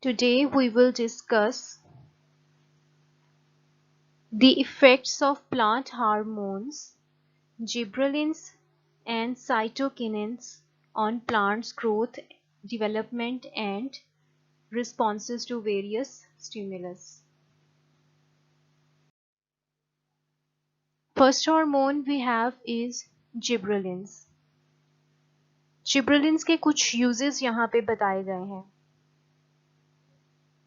Today we will discuss the effects of plant hormones, gibberellins and cytokinins on plants' growth, development and responses to various stimulus. First hormone we have is gibberellins. Gibberellins के कुछ uses यहाँ पे बताए गए हैं।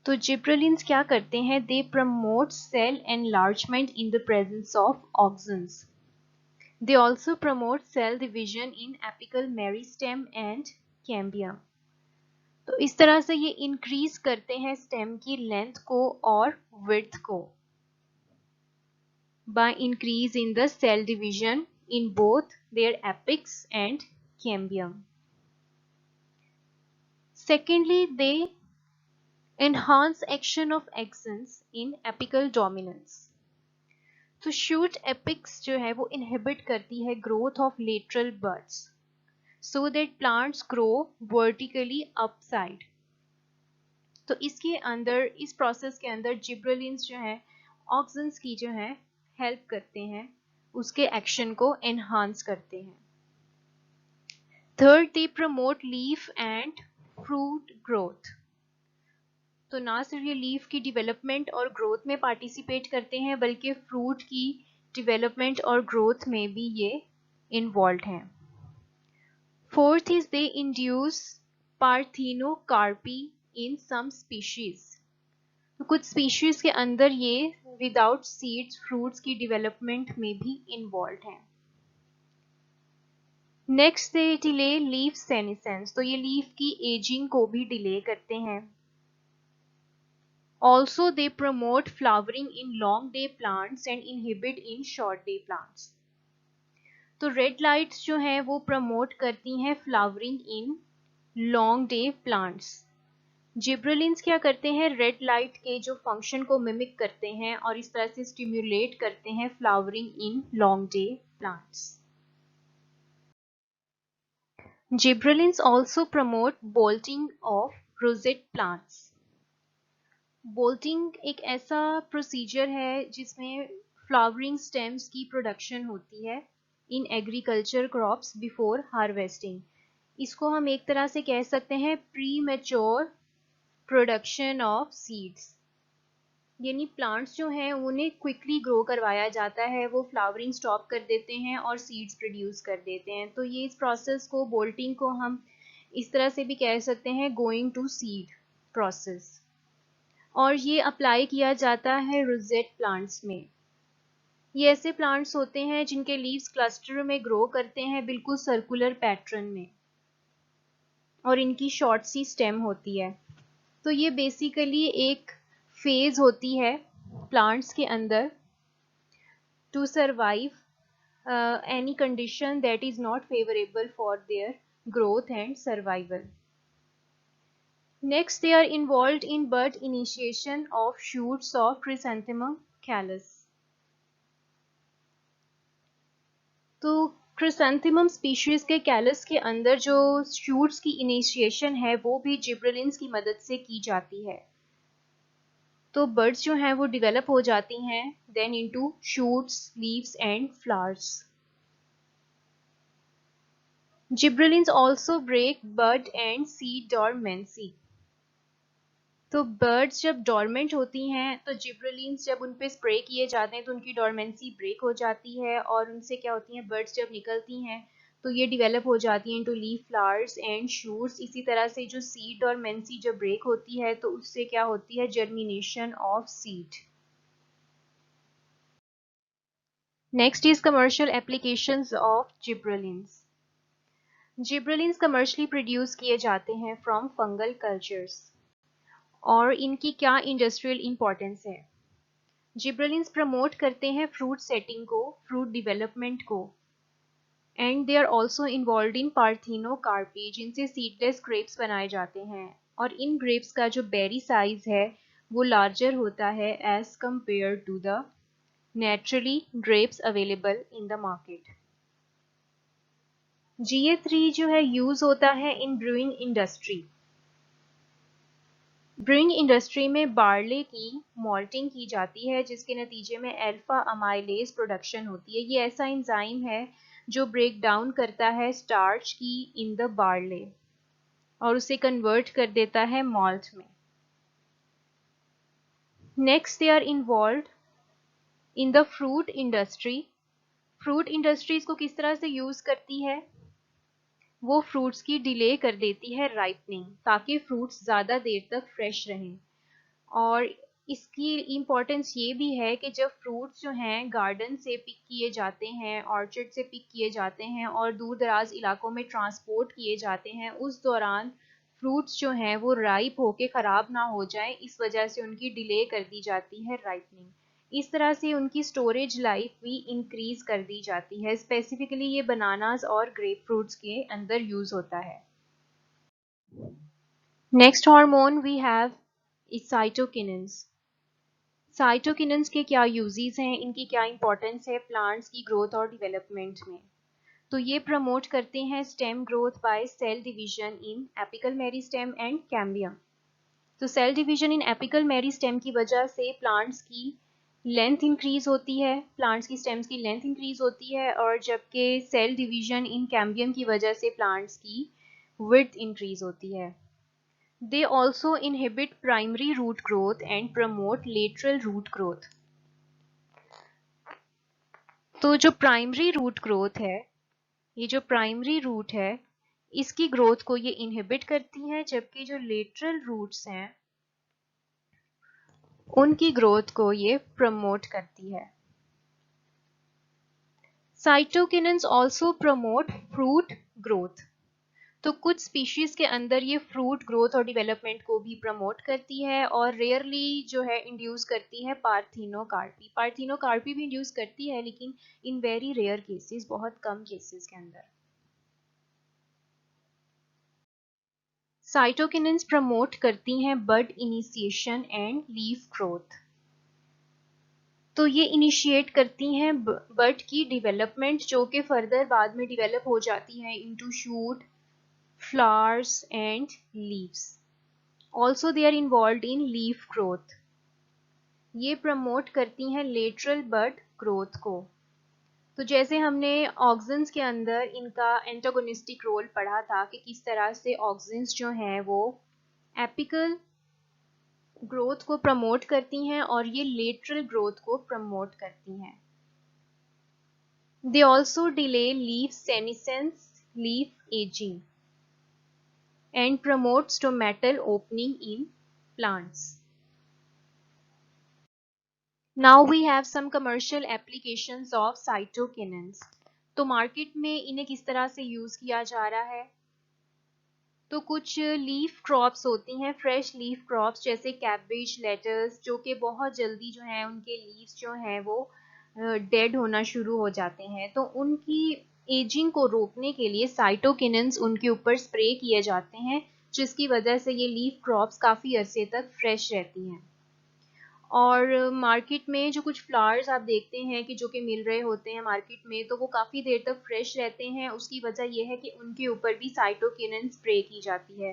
तो gibberellins क्या करते हैं? They promote cell enlargement in the presence of auxins. They also promote cell division in apical meristem and cambium. तो इस तरह से ये इंक्रीज करते हैं स्टेम की लेंथ को और विड्थ को by increase in the cell division in both their apex and cambium. Secondly, they enhance action of axons in apical dominance. तो शूट एपिक्स जो है वो इनहिबिट करती है growth of lateral buds so that plants grow vertically upside. तो इसके अंदर, इस प्रोसेस के अंदर जिब्रेलिन्स जो है ऑक्सिन्स की जो है हेल्प करते हैं, उसके एक्शन को एनहांस करते हैं। Third, they promote leaf and fruit growth. तो ना सिर्फ ये लीफ की डेवलपमेंट और ग्रोथ में पार्टिसिपेट करते हैं बल्कि फ्रूट की डेवलपमेंट और ग्रोथ में भी ये इन्वॉल्व हैं। Fourth is they induce parthenocarpy in some species. तो कुछ स्पीशीज के अंदर ये विदाउट सीड्स फ्रूट्स की डेवलपमेंट में भी इन्वॉल्व हैं। Next they delay leaf senescence. तो ये लीफ की एजिंग को भी डिले करते हैं। Also, they promote flowering in long day plants and inhibit in short day plants. तो रेड लाइट्स जो हैं वो प्रमोट करती हैं flowering in long day plants. Gibberellins क्या करते हैं? रेड लाइट के जो फंक्शन को मिमिक करते हैं और इस तरह से स्टिम्युलेट करते हैं flowering in long day plants. Gibberellins also promote bolting of rosette plants. Bolting एक ऐसा प्रोसीजर है जिसमें फ्लावरिंग स्टेम्स की प्रोडक्शन होती है in agriculture crops before harvesting. इसको हम एक तरह से कह सकते हैं pre mature production of seeds. यानी प्लांट्स जो हैं उन्हें क्विकली ग्रो करवाया जाता है, वो फ्लावरिंग स्टॉप कर देते हैं और सीड्स प्रोड्यूस कर देते हैं। तो ये इस प्रोसेस को, बोल्टिंग को हम इस तरह से भी कह सकते हैं गोइंग टू सीड प्रोसेस। और ये अप्लाई किया जाता है रोजेट प्लांट्स में। ये ऐसे प्लांट्स होते हैं जिनके लीव्स क्लस्टर में ग्रो करते हैं बिल्कुल सर्कुलर पैटर्न में और इनकी शॉर्ट सी स्टेम होती है। तो ये बेसिकली एक फेज होती है प्लांट्स के अंदर to survive any condition that is not favourable for their growth and survival. Next, they are involved in bud initiation of shoots of Chrysanthemum callus. तो क्रिसेंथेमम स्पीशीज के कैलस के अंदर जो शूट्स की इनिशिएशन है वो भी जिब्रेलिन्स की मदद से की जाती है। तो बर्ड्स जो हैं वो डेवलप हो जाती हैं then into shoots, leaves and flowers. Gibberellins also break bud and seed dormancy. तो बर्ड्स जब डॉर्मेंट होती हैं तो जिब्रेलिन्स जब उन पे स्प्रे किए जाते हैं तो उनकी डॉर्मेंसी ब्रेक हो जाती है और उनसे क्या होती हैं, बर्ड्स जब निकलती हैं तो ये डेवलप हो जाती हैं into leaf, flowers and shoots. इसी तरह से जो सीड डॉर्मेंसी जब ब्रेक होती है तो उससे क्या होती है, germination of seed. Next is commercial applications of gibberellins. Gibberellins commercially produce किए जाते हैं फ्रॉम फंगल कल्चर्स और इनकी क्या इंडस्ट्रियल इंपॉर्टेंस है। जिब्रेलिन्स प्रमोट करते हैं फ्रूट सेटिंग को, फ्रूट डेवलपमेंट को, and they are also involve in parthenocarpy जिनसे सीडलेस ग्रेप्स बनाए जाते हैं और इन ग्रेप्स का जो बेरी साइज है वो लार्जर होता है as compare to the naturally grapes available in the market. GA3 जो है यूज होता है in brewing industry. Brewing industry में बार्ले की मॉल्टिंग की जाती है, जिसके नतीजे में अल्फा अमाइलेज प्रोडक्शन होती है। ये ऐसा एंजाइम है जो ब्रेक डाउन करता है स्टार्च की इन द बार्ले और उसे कन्वर्ट कर देता है मॉल्ट में। Next they are involve in the fruit industry. Fruit industry इसको किस तरह से यूज करती है, वो फ्रूट्स की डिले कर देती है राइपनिंग, ताकि फ्रूट्स ज़्यादा देर तक फ्रेश रहें। और इसकी इम्पोर्टेंस ये भी है कि जब फ्रूट्स जो हैं गार्डन से पिक किए जाते हैं, ऑर्चर्ड से पिक किए जाते हैं और दूर दराज इलाकों में ट्रांसपोर्ट किए जाते हैं, उस दौरान फ्रूट्स जो हैं वो राइप होके ख़राब ना हो जाएं, इस वजह से उनकी डिले कर दी जाती है राइपनिंग। इस तरह से उनकी स्टोरेज लाइफ भी इंक्रीज कर दी जाती है। स्पेसिफिकली ये बनानास और ग्रेप फ्रूट्स के अंदर यूज होता है। Next hormone we have cytokinins. Cytokinins के क्या यूजेस हैं, इनकी क्या इंपॉर्टेंस है प्लांट्स की ग्रोथ और डेवलपमेंट में। तो ये प्रमोट करते हैं stem growth by cell division in apical meristem and cambium. तो cell division in apical meristem की वजह से प्लांट्स की लेंथ इंक्रीज होती है, प्लांट्स की स्टेम्स की लेंथ इंक्रीज होती है, और जबकि सेल डिवीजन इन कैम्बियम की वजह से प्लांट्स की विड्थ इंक्रीज होती है। They also inhibit primary root growth and promote lateral root growth. तो जो प्राइमरी रूट ग्रोथ है, ये जो प्राइमरी रूट है, इसकी ग्रोथ को ये इनहिबिट करती हैं, जबकि जो लेटरल रूट्स हैं उनकी ग्रोथ को ये प्रमोट करती है। साइटोकिनिन्स ऑल्सो प्रमोट फ्रूट ग्रोथ। तो कुछ स्पीशीज के अंदर ये फ्रूट ग्रोथ और डेवलपमेंट को भी प्रमोट करती है, और रेयरली जो है इंड्यूस करती है पार्थिनोकार्पी। पार्थिनोकार्पी भी इंड्यूस करती है, लेकिन इन वेरी रेयर केसेस, बहुत कम केसेस के अंदर। साइटोकिनिन्स प्रमोट करती हैं बड इनिशिएशन एंड लीफ ग्रोथ। तो ये इनिशिएट करती हैं बड की डेवलपमेंट, जो कि फर्दर बाद में डेवलप हो जाती है into shoot, flowers and leaves. Also they are involved in leaf growth. ये प्रमोट करती हैं लेटरल बड ग्रोथ को। तो जैसे हमने ऑक्सिन्स के अंदर इनका एंटागोनिस्टिक रोल पढ़ा था कि किस तरह से ऑक्सिन्स जो हैं वो एपिकल ग्रोथ को प्रमोट करती हैं और ये लेटरल ग्रोथ को प्रमोट करती हैं। They also delay leaf senescence, leaf aging, and promote stomatal opening in plants. Now we have some commercial applications of cytokinins. तो मार्केट में इन्हें किस तरह से यूज किया जा रहा है, तो कुछ लीफ क्रॉप्स होती हैं, फ्रेश लीफ क्रॉप्स जैसे कैबेज, लेटस, जो कि बहुत जल्दी जो है उनके लीव्स जो हैं वो डेड होना शुरू हो जाते हैं। तो उनकी एजिंग को रोकने के लिए साइटोकिनिन्स उनके ऊपर स्प्रे किए जाते हैं, जिसकी वजह से ये लीफ क्रॉप्स काफ़ी अरसे तक फ्रेश रहती हैं। और मार्केट में जो कुछ फ्लावर्स आप देखते हैं कि जो कि मिल रहे होते हैं मार्केट में, तो वो काफ़ी देर तक फ्रेश रहते हैं। उसकी वजह यह है कि उनके ऊपर भी साइटोकिनिन स्प्रे की जाती है।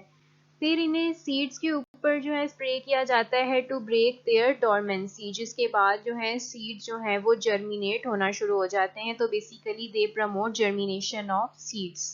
फिर इन्हें सीड्स के ऊपर जो है स्प्रे किया जाता है टू ब्रेक देयर डोरमेंसी, जिसके बाद जो है सीड्स जो है वो जर्मिनेट होना शुरू हो जाते हैं। तो basically they promote germination of seeds.